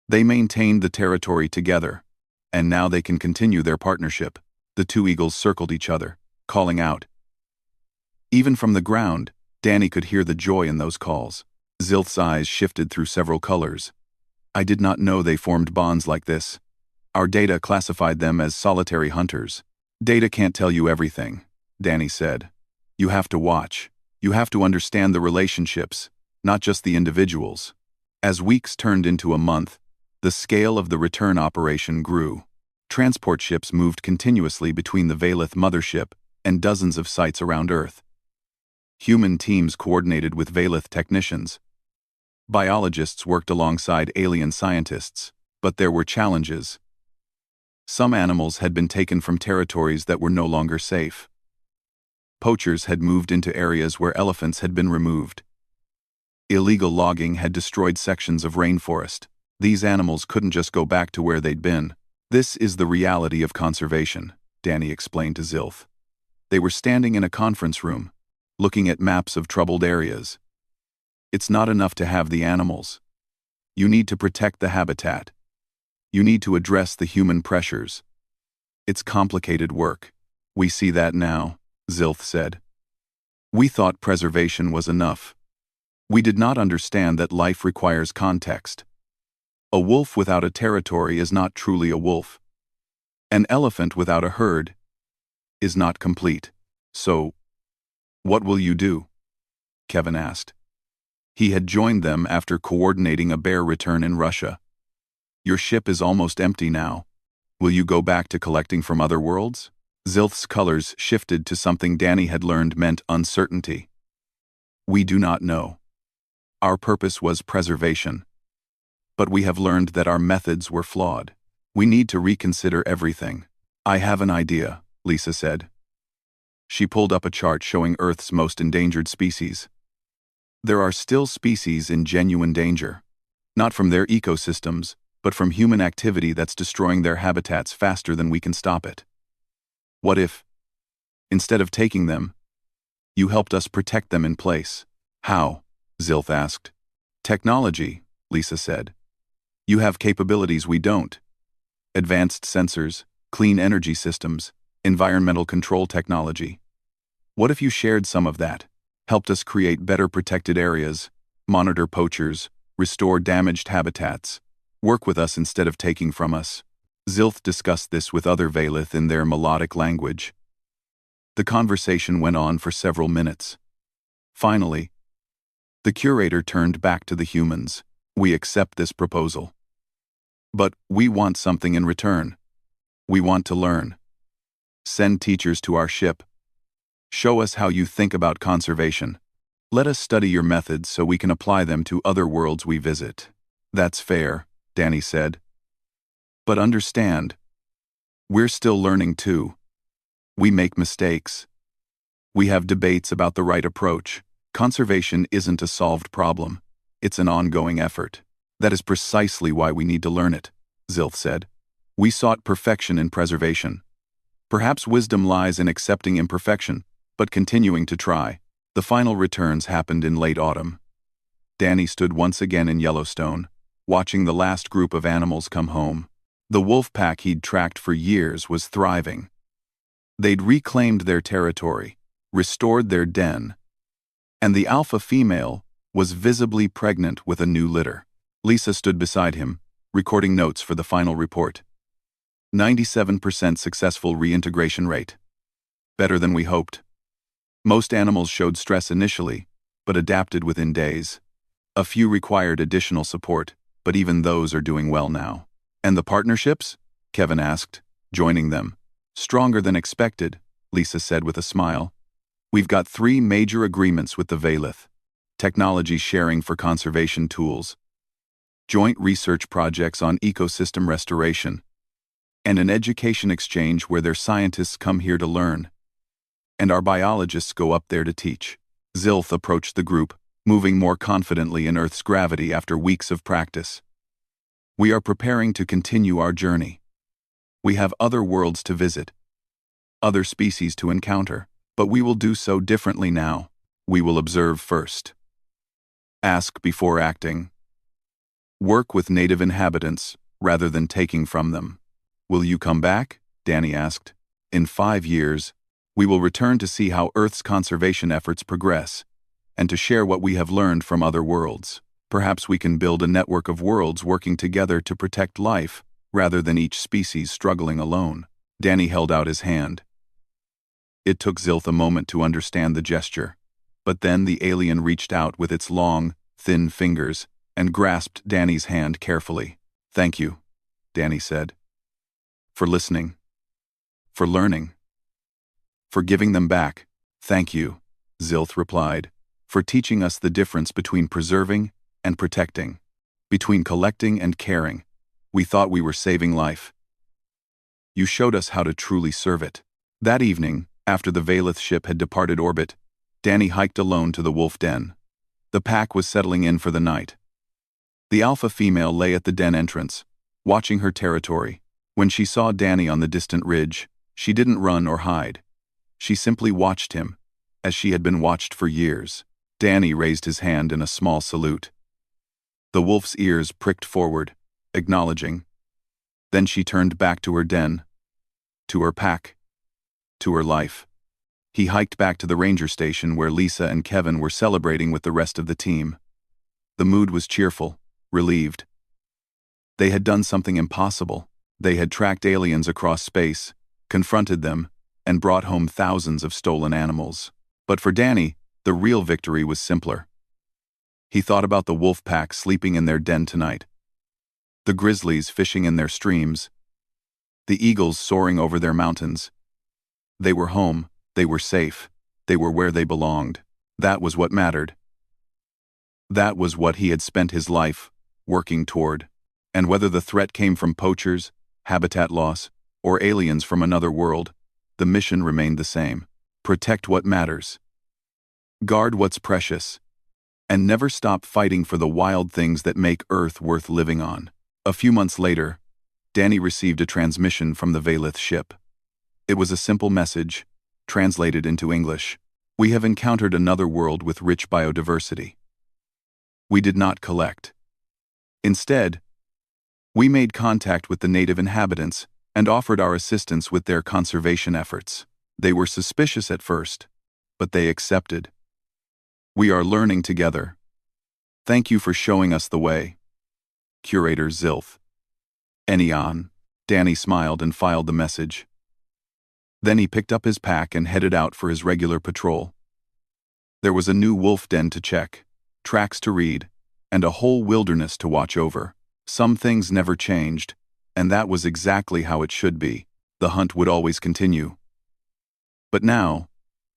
They maintained the territory together, and now they can continue their partnership. The two eagles circled each other, calling out. Even from the ground, Danny could hear the joy in those calls. Zilth's eyes shifted through several colors. I did not know they formed bonds like this. Our data classified them as solitary hunters. Data can't tell you everything. Danny said. You have to watch. You have to understand the relationships, not just the individuals. As weeks turned into a month, the scale of the return operation grew. Transport ships moved continuously between the Valith mothership and dozens of sites around Earth. Human teams coordinated with Valith technicians. Biologists worked alongside alien scientists, but there were challenges. Some animals had been taken from territories that were no longer safe. Poachers had moved into areas where elephants had been removed. Illegal logging had destroyed sections of rainforest. These animals couldn't just go back to where they'd been. This is the reality of conservation, Danny explained to Zilth. They were standing in a conference room, looking at maps of troubled areas. It's not enough to have the animals. You need to protect the habitat. You need to address the human pressures. It's complicated work. We see that now, Zilth said. We thought preservation was enough. We did not understand that life requires context. A wolf without a territory is not truly a wolf. An elephant without a herd is not complete. So, what will you do? Kevin asked. He had joined them after coordinating a bear return in Russia. Your ship is almost empty now. Will you go back to collecting from other worlds? Zilth's colors shifted to something Danny had learned meant uncertainty. We do not know. Our purpose was preservation. But we have learned that our methods were flawed. We need to reconsider everything. I have an idea, Lisa said. She pulled up a chart showing Earth's most endangered species. There are still species in genuine danger. Not from their ecosystems, but from human activity that's destroying their habitats faster than we can stop it. What if, instead of taking them, you helped us protect them in place? How? Zilth asked. Technology, Lisa said. You have capabilities we don't. Advanced sensors, clean energy systems, environmental control technology. What if you shared some of that, helped us create better protected areas, monitor poachers, restore damaged habitats, work with us instead of taking from us? Zilth discussed this with other Valith in their melodic language. The conversation went on for several minutes. Finally, the curator turned back to the humans. We accept this proposal. But we want something in return. We want to learn. Send teachers to our ship. Show us how you think about conservation. Let us study your methods so we can apply them to other worlds we visit. That's fair, Danny said. But understand, we're still learning too. We make mistakes. We have debates about the right approach. Conservation isn't a solved problem. It's an ongoing effort. That is precisely why we need to learn it, Zilth said. We sought perfection in preservation. Perhaps wisdom lies in accepting imperfection, but continuing to try. The final returns happened in late autumn. Danny stood once again in Yellowstone, watching the last group of animals come home. The wolf pack he'd tracked for years was thriving. They'd reclaimed their territory, restored their den, and the alpha female was visibly pregnant with a new litter. Lisa stood beside him, recording notes for the final report. 97% successful reintegration rate. Better than we hoped. Most animals showed stress initially, but adapted within days. A few required additional support, but even those are doing well now. And the partnerships? Kevin asked, joining them. Stronger than expected, Lisa said with a smile. We've got 3 major agreements with the Valith. Technology sharing for conservation tools, joint research projects on ecosystem restoration, and an education exchange where their scientists come here to learn, and our biologists go up there to teach. Zilth approached the group, moving more confidently in Earth's gravity after weeks of practice. We are preparing to continue our journey. We have other worlds to visit, other species to encounter, but we will do so differently now. We will observe first. Ask before acting. Work with native inhabitants rather than taking from them. Will you come back? Danny asked. In 5 years, we will return to see how Earth's conservation efforts progress, and to share what we have learned from other worlds. Perhaps we can build a network of worlds working together to protect life, rather than each species struggling alone. Danny held out his hand. It took Zilth a moment to understand the gesture, but then the alien reached out with its long, thin fingers and grasped Danny's hand carefully. "Thank you," Danny said. "For listening. For learning. For giving them back." "Thank you," Zilth replied, "for teaching us the difference between preserving and protecting, between collecting and caring. We thought we were saving life. You showed us how to truly serve it." That evening, after the Valeth ship had departed orbit, Danny hiked alone to the wolf den. The pack was settling in for the night. The alpha female lay at the den entrance, watching her territory. When she saw Danny on the distant ridge, she didn't run or hide. She simply watched him, as she had been watched for years. Danny raised his hand in a small salute. The wolf's ears pricked forward, acknowledging. Then she turned back to her den, to her pack, to her life. He hiked back to the ranger station where Lisa and Kevin were celebrating with the rest of the team. The mood was cheerful, relieved. They had done something impossible. They had tracked aliens across space, confronted them, and brought home thousands of stolen animals. But for Danny, the real victory was simpler. He thought about the wolf pack sleeping in their den tonight, the grizzlies fishing in their streams, the eagles soaring over their mountains. They were home, they were safe, they were where they belonged. That was what mattered. That was what he had spent his life working toward. And whether the threat came from poachers, habitat loss, or aliens from another world, the mission remained the same. Protect what matters. Guard what's precious. And never stop fighting for the wild things that make Earth worth living on. A few months later, Danny received a transmission from the Valeth ship. It was a simple message, translated into English. "We have encountered another world with rich biodiversity. We did not collect. Instead, we made contact with the native inhabitants and offered our assistance with their conservation efforts. They were suspicious at first, but they accepted. We are learning together. Thank you for showing us the way. Curator Zilth." Enion. Danny smiled and filed the message. Then he picked up his pack and headed out for his regular patrol. There was a new wolf den to check, tracks to read, and a whole wilderness to watch over. Some things never changed, and that was exactly how it should be. The hunt would always continue. But now,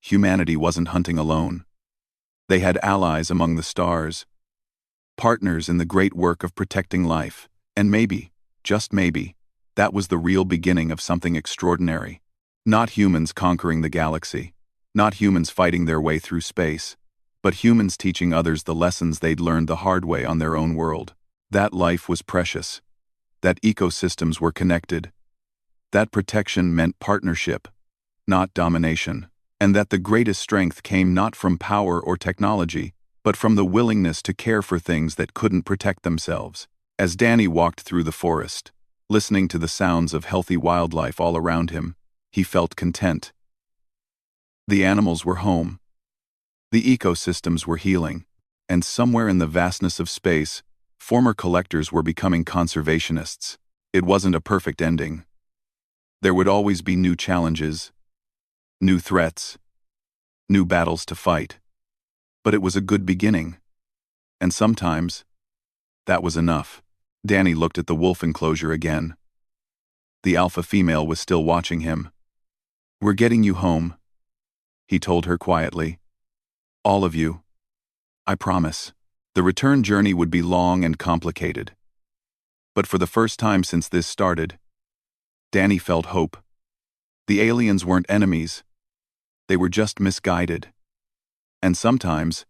humanity wasn't hunting alone. They had allies among the stars, partners in the great work of protecting life, and maybe, just maybe, that was the real beginning of something extraordinary. Not humans conquering the galaxy, not humans fighting their way through space, but humans teaching others the lessons they'd learned the hard way on their own world. That life was precious, that ecosystems were connected, that protection meant partnership, not domination, and that the greatest strength came not from power or technology, but from the willingness to care for things that couldn't protect themselves. As Danny walked through the forest, listening to the sounds of healthy wildlife all around him, he felt content. The animals were home. The ecosystems were healing, and somewhere in the vastness of space, former collectors were becoming conservationists. It wasn't a perfect ending. There would always be new challenges, new threats, new battles to fight. But it was a good beginning. And sometimes, that was enough. Danny looked at the wolf enclosure again. The alpha female was still watching him. "We're getting you home," he told her quietly. "All of you. I promise." The return journey would be long and complicated. But for the first time since this started, Danny felt hope. The aliens weren't enemies. They were just misguided. And sometimes,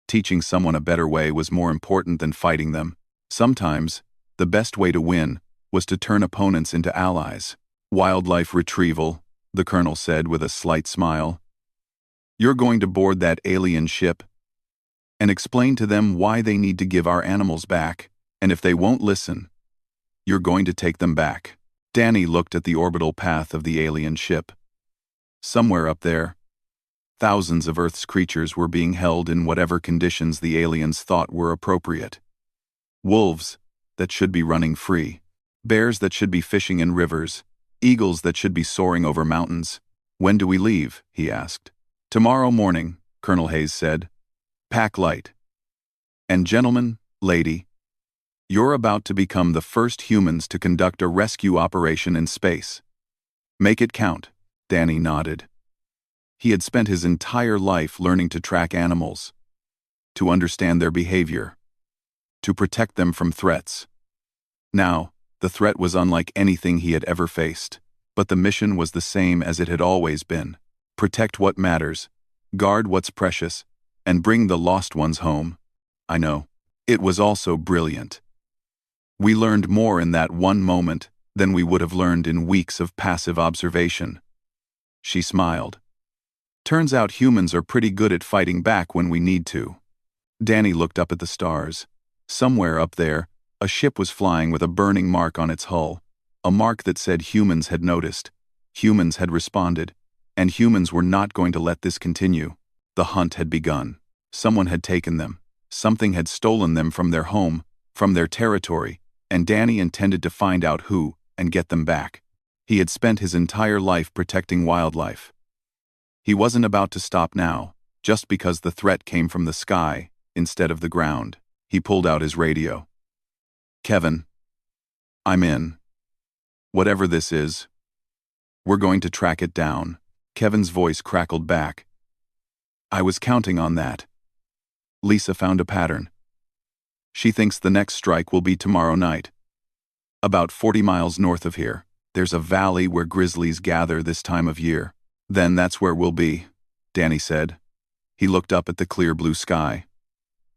teaching someone a better way was more important than fighting them. Sometimes, the best way to win was to turn opponents into allies. "Wildlife retrieval," the colonel said with a slight smile. "You're going to board that alien ship and explain to them why they need to give our animals back, and if they won't listen, you're going to take them back." Danny looked at the orbital path of the alien ship. Somewhere up there, thousands of Earth's creatures were being held in whatever conditions the aliens thought were appropriate. Wolves that should be running free, bears that should be fishing in rivers, eagles that should be soaring over mountains, When do we leave? He asked. Tomorrow morning, Colonel Hayes said. Pack light. And gentlemen, lady, you're about to become the first humans to conduct a rescue operation in space. Make it count, Danny nodded. He had spent his entire life learning to track animals, to understand their behavior, to protect them from threats. Now, the threat was unlike anything he had ever faced, but the mission was the same as it had always been. Protect what matters, guard what's precious, and bring the lost ones home. I know. It was also brilliant. We learned more in that one moment than we would have learned in weeks of passive observation. She smiled. Turns out humans are pretty good at fighting back when we need to. Danny looked up at the stars. Somewhere up there, a ship was flying with a burning mark on its hull, a mark that said humans had noticed, humans had responded, and humans were not going to let this continue. The hunt had begun. Someone had taken them. Something had stolen them from their home, from their territory, and Danny intended to find out who and get them back. He had spent his entire life protecting wildlife. He wasn't about to stop now, just because the threat came from the sky instead of the ground. He pulled out his radio. Kevin, I'm in. Whatever this is, we're going to track it down. Kevin's voice crackled back. I was counting on that. Lisa found a pattern. She thinks the next strike will be tomorrow night. About 40 miles north of here, there's a valley where grizzlies gather this time of year. Then that's where we'll be, Danny said. He looked up at the clear blue sky.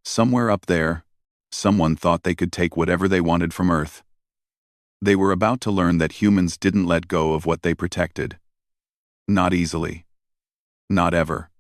Somewhere up there, someone thought they could take whatever they wanted from Earth. They were about to learn that humans didn't let go of what they protected. Not easily. Not ever.